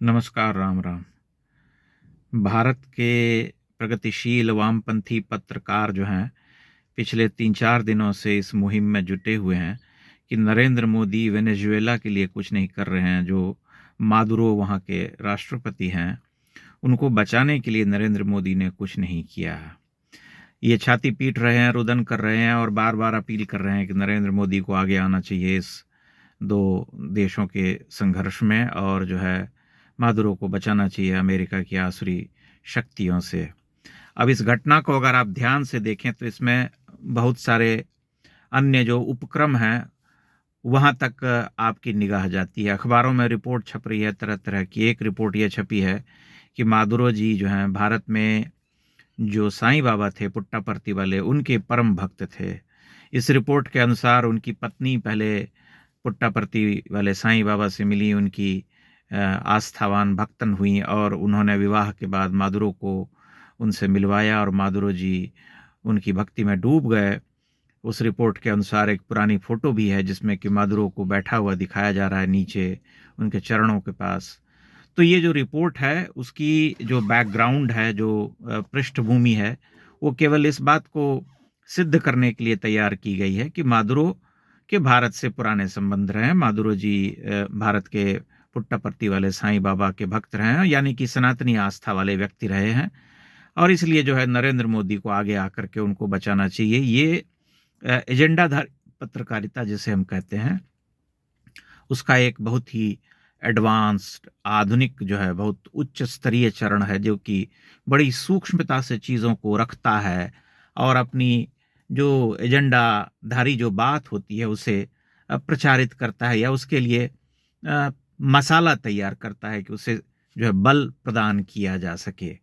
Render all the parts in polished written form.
नमस्कार, राम राम। भारत के प्रगतिशील वामपंथी पत्रकार जो हैं, पिछले 3-4 दिनों से इस मुहिम में जुटे हुए हैं कि नरेंद्र मोदी वेनेजुएला के लिए कुछ नहीं कर रहे हैं। जो मादुरो वहाँ के राष्ट्रपति हैं, उनको बचाने के लिए नरेंद्र मोदी ने कुछ नहीं किया है। ये छाती पीट रहे हैं, रुदन कर रहे हैं और बार-बार अपील कर रहे हैं कि नरेंद्र मोदी को आगे आना चाहिए इस 2 देशों के संघर्ष में और जो है मादुरो को बचाना चाहिए अमेरिका की आसुरी शक्तियों से। अब इस घटना को अगर आप ध्यान से देखें तो इसमें बहुत सारे अन्य जो उपक्रम हैं, वहाँ तक आपकी निगाह जाती है। अखबारों में रिपोर्ट छप रही है तरह-तरह की। एक रिपोर्ट ये छपी है कि मादुरो जी जो हैं, भारत में जो साईं बाबा थे पुट्टापर्ती वाले, उनके परम भक्त थे। इस रिपोर्ट के अनुसार उनकी पत्नी पहले पुट्टापर्ती वाले साईं बाबा से मिली, उनकी आस्थावान भक्तन हुई और उन्होंने विवाह के बाद मादुरो को उनसे मिलवाया और मादुरो जी उनकी भक्ति में डूब गए। उस रिपोर्ट के अनुसार एक पुरानी फ़ोटो भी है जिसमें कि मादुरो को बैठा हुआ दिखाया जा रहा है नीचे उनके चरणों के पास। तो ये जो रिपोर्ट है, उसकी जो बैकग्राउंड है, जो पृष्ठभूमि है, वो केवल इस बात को सिद्ध करने के लिए तैयार की गई है कि मादुरो के भारत से पुराने संबंध रहे हैं। मादुरो जी भारत के पुट्टापर्ती वाले साईं बाबा के भक्त रहे हैं, यानी कि सनातनी आस्था वाले व्यक्ति रहे हैं और इसलिए जो है नरेंद्र मोदी को आगे आकर के उनको बचाना चाहिए। ये एजेंडाधारी पत्रकारिता जिसे हम कहते हैं, उसका एक बहुत ही एडवांस्ड आधुनिक जो है बहुत उच्च स्तरीय चरण है, जो कि बड़ी सूक्ष्मता से चीज़ों को रखता है और अपनी जो एजेंडाधारी जो बात होती है उसे प्रचारित करता है या उसके लिए मसाला तैयार करता है कि उसे जो है बल प्रदान किया जा सके।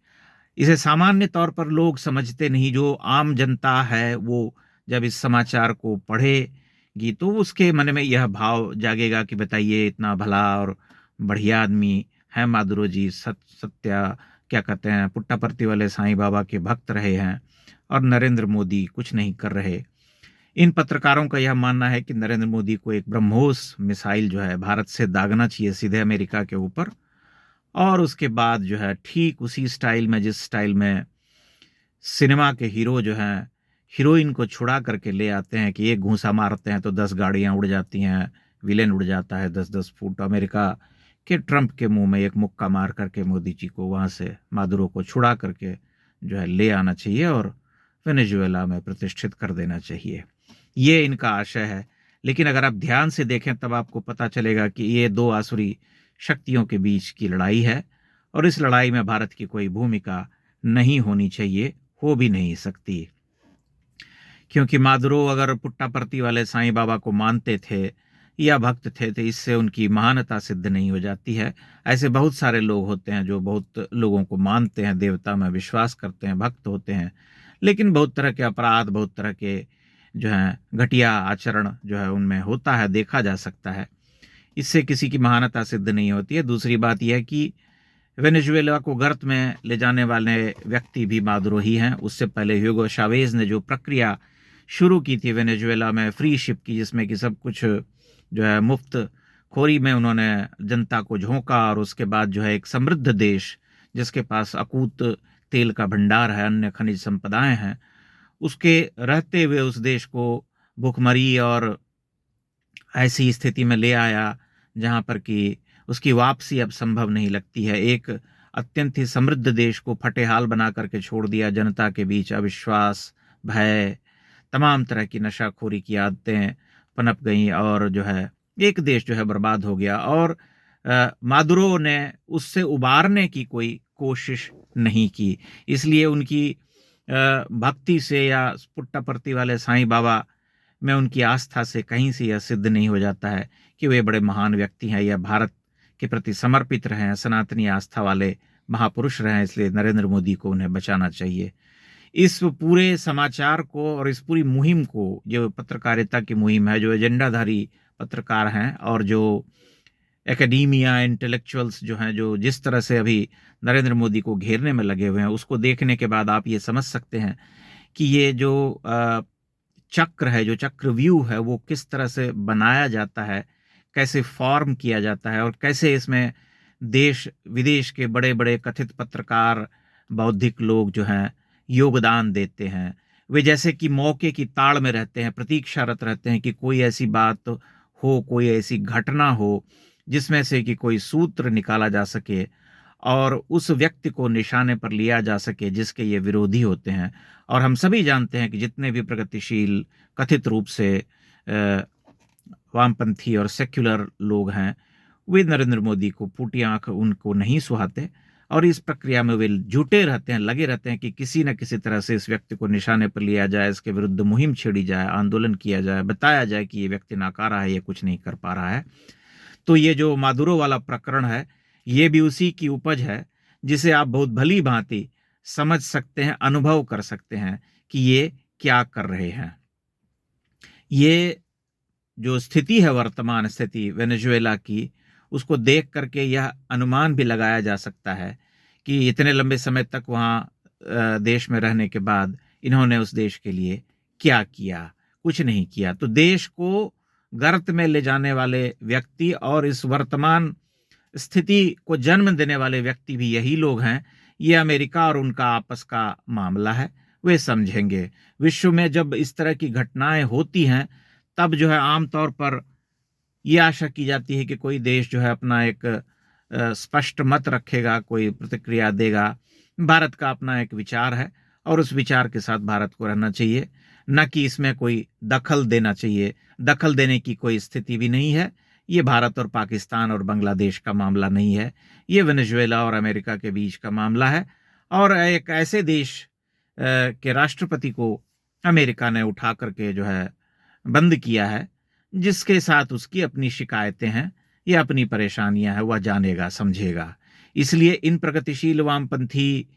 इसे सामान्य तौर पर लोग समझते नहीं। जो आम जनता है वो जब इस समाचार को पढ़ेगी तो उसके मन में यह भाव जागेगा कि बताइए, इतना भला और बढ़िया आदमी है माधुरो जी, सत्या क्या कहते हैं, पुट्टापर्ती वाले साईं बाबा के भक्त रहे हैं और नरेंद्र मोदी कुछ नहीं कर रहे। इन पत्रकारों का यह मानना है कि नरेंद्र मोदी को एक ब्रह्मोस मिसाइल जो है भारत से दागना चाहिए सीधे अमेरिका के ऊपर और उसके बाद जो है ठीक उसी स्टाइल में, जिस स्टाइल में सिनेमा के हीरो जो हैं हीरोइन को छुड़ा करके ले आते हैं कि एक घूंसा मारते हैं तो 10 गाड़ियां उड़ जाती हैं, विलेन उड़ जाता है 10-10 फुट। अमेरिका के ट्रंप के मुंह में एक मुक्का मार करके मोदी जी को वहां से मादुरो को छुड़ा करके जो है ले आना चाहिए और वेनेजुएला में प्रतिष्ठित कर देना चाहिए। ये इनका आशय है। लेकिन अगर आप ध्यान से देखें तब आपको पता चलेगा कि ये 2 आसुरी शक्तियों के बीच की लड़ाई है और इस लड़ाई में भारत की कोई भूमिका नहीं होनी चाहिए, हो भी नहीं सकती। क्योंकि माधुरो अगर पुट्टापर्ती वाले साईं बाबा को मानते थे या भक्त थे तो इससे उनकी महानता सिद्ध नहीं हो जाती है। ऐसे बहुत सारे लोग होते हैं जो बहुत लोगों को मानते हैं, देवता में विश्वास करते हैं, भक्त होते हैं, लेकिन बहुत तरह के अपराध, बहुत तरह के जो है घटिया आचरण जो है उनमें होता है, देखा जा सकता है। इससे किसी की महानता सिद्ध नहीं होती है। दूसरी बात यह है कि वेनेजुएला को गर्त में ले जाने वाले व्यक्ति भी मादुरो ही हैं। उससे पहले ह्यूगो चावेज ने जो प्रक्रिया शुरू की थी वेनेजुएला में फ्री शिप की, जिसमें कि सब कुछ जो है मुफ्त खोरी में उन्होंने जनता को झोंका और उसके बाद जो है एक समृद्ध देश जिसके पास अकूत तेल का भंडार है, अन्य खनिज संपदाएं हैं, उसके रहते हुए उस देश को भुखमरी और ऐसी स्थिति में ले आया जहां पर कि उसकी वापसी अब संभव नहीं लगती है। एक अत्यंत ही समृद्ध देश को फटेहाल बना करके छोड़ दिया। जनता के बीच अविश्वास, भय, तमाम तरह की नशाखोरी की आदतें पनप गईं और जो है एक देश जो है बर्बाद हो गया और मादुरो ने उससे उबारने की कोई कोशिश नहीं की। इसलिए उनकी भक्ति से या पुट्टापर्ती वाले साईं बाबा में उनकी आस्था से कहीं से यह सिद्ध नहीं हो जाता है कि वे बड़े महान व्यक्ति हैं या भारत के प्रति समर्पित रहे हैं, सनातनी आस्था वाले महापुरुष रहे हैं। इसलिए नरेंद्र मोदी को उन्हें बचाना चाहिए। इस पूरे समाचार को और इस पूरी मुहिम को, जो पत्रकारिता की मुहिम है, जो एजेंडाधारी पत्रकार हैं और जो एकेडेमिया इंटेलेक्चुअल्स जो हैं, जो जिस तरह से अभी नरेंद्र मोदी को घेरने में लगे हुए हैं, उसको देखने के बाद आप ये समझ सकते हैं कि ये जो चक्र है, जो चक्रव्यूह है, वो किस तरह से बनाया जाता है, कैसे फॉर्म किया जाता है और कैसे इसमें देश विदेश के बड़े बड़े कथित पत्रकार, बौद्धिक लोग जो हैं योगदान देते हैं। वे जैसे कि मौके की ताड़ में रहते हैं, प्रतीक्षारत रहते हैं कि कोई ऐसी बात हो, कोई ऐसी घटना हो जिसमें से कि कोई सूत्र निकाला जा सके और उस व्यक्ति को निशाने पर लिया जा सके जिसके ये विरोधी होते हैं। और हम सभी जानते हैं कि जितने भी प्रगतिशील कथित रूप से वामपंथी और सेक्युलर लोग हैं, वे नरेंद्र मोदी को फूटी आंख उनको नहीं सुहाते और इस प्रक्रिया में वे जुटे रहते हैं, लगे रहते हैं कि किसी न किसी तरह से इस व्यक्ति को निशाने पर लिया जाए, इसके विरुद्ध मुहिम छेड़ी जाए, आंदोलन किया जाए, बताया जाए कि ये व्यक्ति नाकारा है, ये कुछ नहीं कर पा रहा है। तो ये जो मादुरो वाला प्रकरण है, ये भी उसी की उपज है जिसे आप बहुत भली भांति समझ सकते हैं, अनुभव कर सकते हैं कि ये क्या कर रहे हैं। ये जो स्थिति है, वर्तमान स्थिति वेनेजुएला की, उसको देख करके यह अनुमान भी लगाया जा सकता है कि इतने लंबे समय तक वहाँ देश में रहने के बाद इन्होंने उस देश के लिए क्या किया? कुछ नहीं किया। तो देश को गर्त में ले जाने वाले व्यक्ति और इस वर्तमान स्थिति को जन्म देने वाले व्यक्ति भी यही लोग हैं। ये अमेरिका और उनका आपस का मामला है, वे समझेंगे। विश्व में जब इस तरह की घटनाएं होती हैं, तब जो है आमतौर पर ये आशा की जाती है कि कोई देश जो है अपना एक स्पष्ट मत रखेगा, कोई प्रतिक्रिया देगा। भारत का अपना एक विचार है और उस विचार के साथ भारत को रहना चाहिए, न कि इसमें कोई दखल देना चाहिए। दखल देने की कोई स्थिति भी नहीं है। ये भारत और पाकिस्तान और बांग्लादेश का मामला नहीं है, ये वेनेजुएला और अमेरिका के बीच का मामला है। और एक ऐसे देश के राष्ट्रपति को अमेरिका ने उठा करके जो है बंद किया है, जिसके साथ उसकी अपनी शिकायतें हैं या अपनी परेशानियां हैं, वह जानेगा, समझेगा। इसलिए इन प्रगतिशील वामपंथी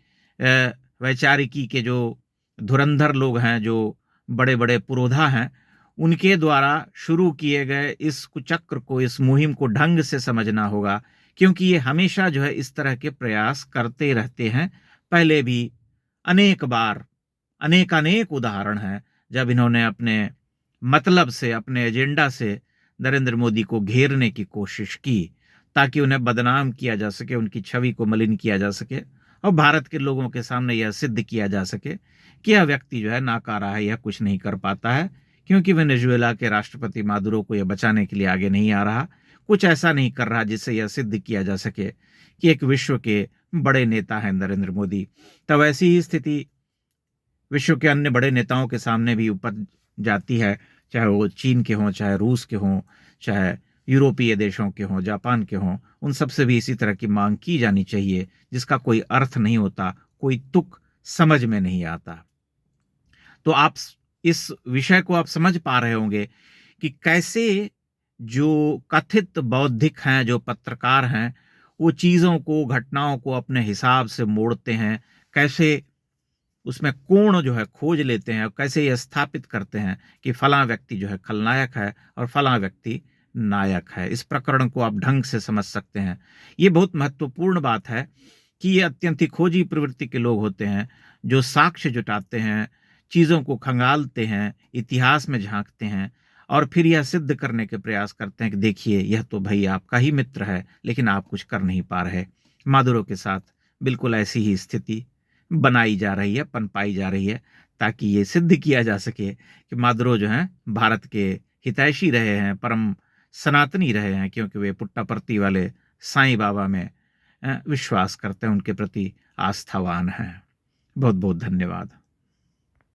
वैचारिकी के जो धुरंधर लोग हैं, जो बड़े बड़े पुरोधा हैं, उनके द्वारा शुरू किए गए इस कुचक्र को, इस मुहिम को ढंग से समझना होगा, क्योंकि ये हमेशा जो है इस तरह के प्रयास करते रहते हैं। पहले भी अनेक बार अनेक उदाहरण हैं जब इन्होंने अपने मतलब से, अपने एजेंडा से नरेंद्र मोदी को घेरने की कोशिश की, ताकि उन्हें बदनाम किया जा सके, उनकी छवि को मलिन किया जा सके और भारत के लोगों के सामने यह सिद्ध किया जा सके कि यह व्यक्ति जो है नाकारा है, यह कुछ नहीं कर पाता है, क्योंकि वेनेजुएला के राष्ट्रपति मादुरो को यह बचाने के लिए आगे नहीं आ रहा, कुछ ऐसा नहीं कर रहा जिससे यह सिद्ध किया जा सके कि एक विश्व के बड़े नेता हैं नरेंद्र मोदी। तब ऐसी ही स्थिति विश्व के अन्य बड़े नेताओं के सामने भी उपज जाती है, चाहे वो चीन के हों, चाहे रूस के हों, चाहे यूरोपीय देशों के हों, जापान के हों। उन सब से भी इसी तरह की मांग की जानी चाहिए, जिसका कोई अर्थ नहीं होता, कोई तुक समझ में नहीं आता। तो आप इस विषय को आप समझ पा रहे होंगे कि कैसे जो कथित बौद्धिक हैं, जो पत्रकार हैं, वो चीज़ों को, घटनाओं को अपने हिसाब से मोड़ते हैं, कैसे उसमें कोण जो है खोज लेते हैं और कैसे ये स्थापित करते हैं कि फलां व्यक्ति जो है खलनायक है और फलां व्यक्ति नायक है। इस प्रकरण को आप ढंग से समझ सकते हैं। ये बहुत महत्वपूर्ण बात है कि ये अत्यंत ही खोजी प्रवृत्ति के लोग होते हैं, जो साक्ष्य जुटाते हैं, चीज़ों को खंगालते हैं, इतिहास में झांकते हैं और फिर यह सिद्ध करने के प्रयास करते हैं कि देखिए, यह तो भाई आपका ही मित्र है, लेकिन आप कुछ कर नहीं पा रहे। मादुरो के साथ बिल्कुल ऐसी ही स्थिति बनाई जा रही है, पनपाई जा रही है, ताकि ये सिद्ध किया जा सके कि मादुरो जो हैं भारत के हितैषी रहे हैं, परम सनातनी रहे हैं, क्योंकि वे पुट्टापर्ती वाले साईं बाबा में विश्वास करते हैं, उनके प्रति आस्थावान हैं। बहुत बहुत धन्यवाद।